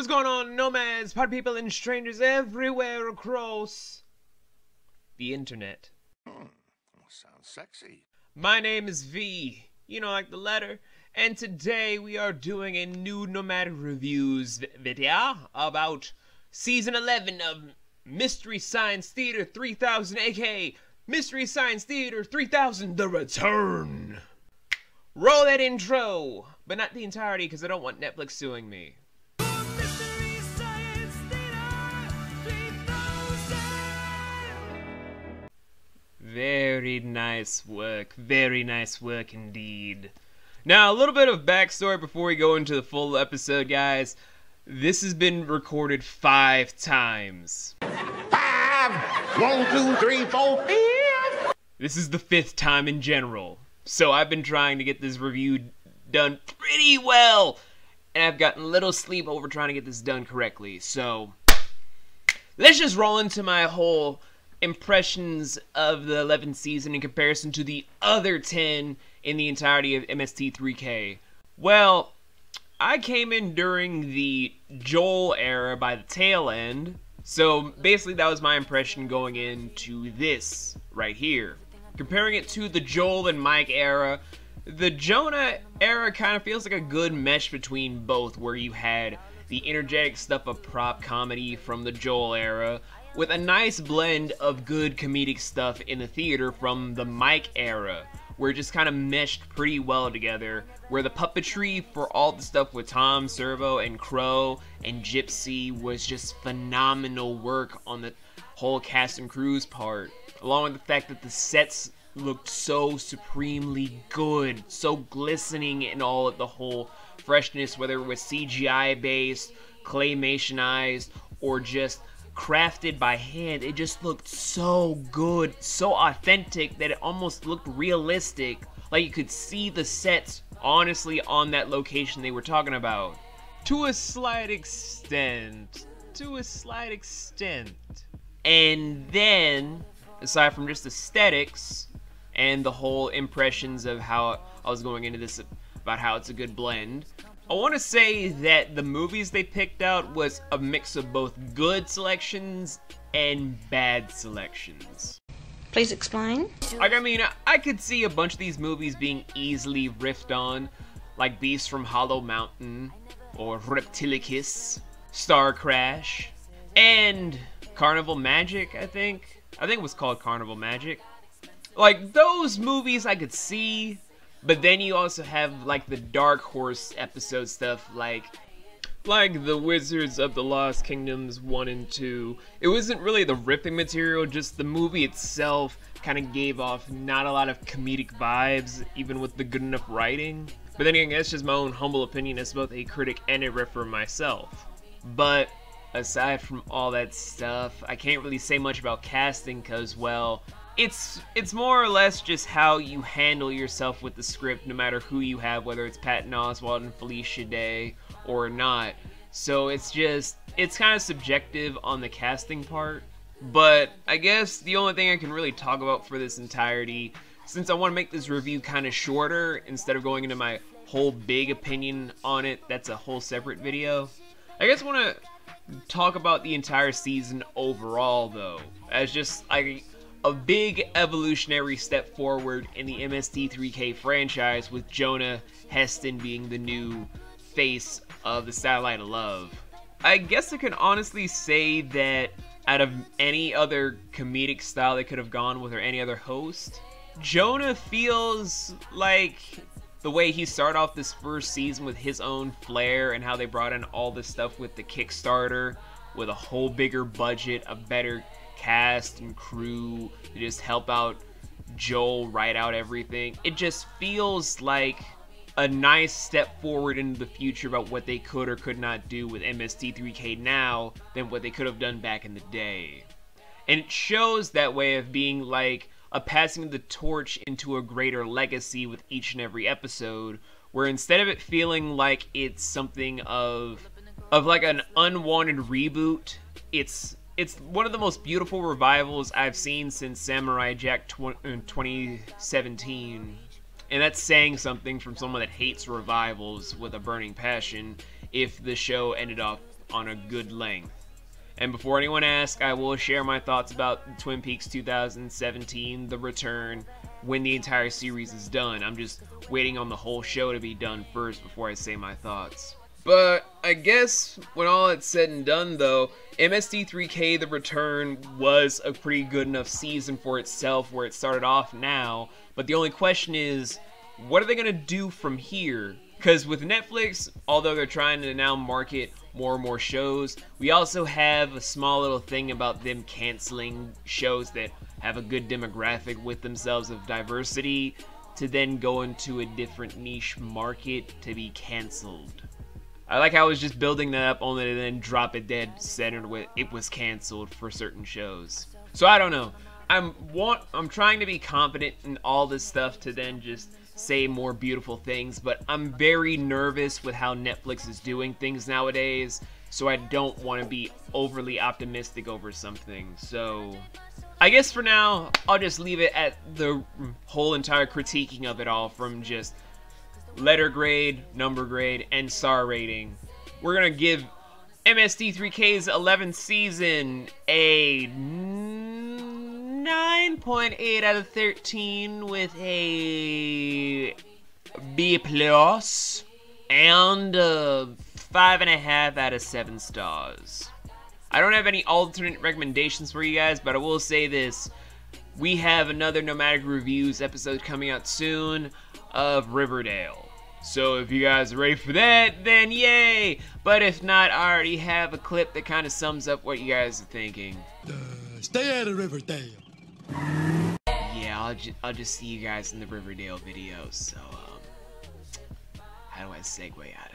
What's going on, nomads, pod people, and strangers everywhere across the internet? Sounds sexy. My name is V, like the letter, and today we are doing a new Nomadic Reviews video about Season 11 of Mystery Science Theater 3000, aka Mystery Science Theater 3000 The Return. Roll that intro, but not the entirety because I don't want Netflix suing me. Very nice work indeed. Now, a little bit of backstory before we go into the full episode, guys. This has been recorded 5 times. 5! 1, 2, 3, 4, 5! This is the 5th time in general. So I've been trying to get this review done pretty well. And I've gotten little sleep over trying to get this done correctly. So let's just roll into my whole impressions of the 11th season in comparison to the other 10 in the entirety of MST3K. Well, I came in during the Joel era by the tail end, so basically that was my impression going into this right here. Comparing it to the Joel and Mike era, the Jonah era kind of feels like a good mesh between both, where you had the energetic stuff of prop comedy from the Joel era, with a nice blend of good comedic stuff in the theater from the Mike era, where it just kind of meshed pretty well together, where the puppetry for all the stuff with Tom Servo and Crow and Gypsy was just phenomenal work on the whole cast and crew's part, along with the fact that the sets looked so supremely good, so glistening in all of the whole freshness, whether it was CGI based, claymationized, or just crafted by hand. It just looked so good, so authentic that it almost looked realistic, like you could see the sets honestly on that location they were talking about. To a slight extent. And then, aside from just aesthetics and the whole impressions of how I was going into this about how it's a good blend, I want to say that the movies they picked out was a mix of both good selections and bad selections. Please explain. I could see a bunch of these movies being easily riffed on, like Beast from Hollow Mountain, or Reptilicus, Star Crash, and Carnival Magic, I think it was called Carnival Magic. Like, those movies I could see. But then you also have, like, the Dark Horse episode stuff, like the Wizards of the Lost Kingdoms 1 and 2. It wasn't really the ripping material, just the movie itself kind of gave off not a lot of comedic vibes, even with the good enough writing. But then again, that's just my own humble opinion as both a critic and a riffer myself. But aside from all that stuff, I can't really say much about casting, because, well, It's more or less just how you handle yourself with the script, no matter who you have, whether it's Patton Oswalt and Felicia Day or not. So it's kind of subjective on the casting part. But I guess the only thing I can really talk about for this entirety, since I want to make this review kind of shorter, instead of going into my whole big opinion on it, that's a whole separate video. I guess I want to talk about the entire season overall, though, as just a big evolutionary step forward in the MST3K franchise, with Jonah Heston being the new face of the Satellite of Love. I guess I can honestly say that out of any other comedic style they could have gone with, or any other host, Jonah feels like the way he started off this first season with his own flair, and how they brought in all this stuff with the Kickstarter, with a whole bigger budget, a better cast and crew to just help out Joel write out everything. It just feels like a nice step forward into the future about what they could or could not do with MST3K now than what they could have done back in the day. And it shows that way of being like a passing of the torch into a greater legacy with each and every episode, where instead of it feeling like it's something of like an unwanted reboot, it's one of the most beautiful revivals I've seen since Samurai Jack 2017. And that's saying something from someone that hates revivals with a burning passion, if the show ended off on a good length. And before anyone asks, I will share my thoughts about Twin Peaks 2017, The Return, when the entire series is done. I'm just waiting on the whole show to be done first before I say my thoughts. But I guess when all it's said and done though, MST3K The Return was a pretty good enough season for itself where it started off now, but the only question is, what are they going to do from here? Because with Netflix, although they're trying to now market more and more shows, we also have a small little thing about them canceling shows that have a good demographic with themselves of diversity to then go into a different niche market to be canceled. I like how I was just building that up only to then drop it dead center with it was canceled for certain shows. So I don't know. I'm trying to be confident in all this stuff to then just say more beautiful things, but I'm very nervous with how Netflix is doing things nowadays, so I don't want to be overly optimistic over something. So I guess for now, I'll just leave it at the whole entire critiquing of it all, from just letter grade, number grade, and star rating. We're gonna give MST3K's 11th season a 9.8 out of 13 with a B+, and 5.5 out of 7 stars. I don't have any alternate recommendations for you guys, but I will say this. We have another Nomadic Reviews episode coming out soon of Riverdale. So if you guys are ready for that, then yay! But if not, I already have a clip that kind of sums up what you guys are thinking. Stay out of Riverdale. Yeah, I'll just see you guys in the Riverdale video. So, how do I segue out of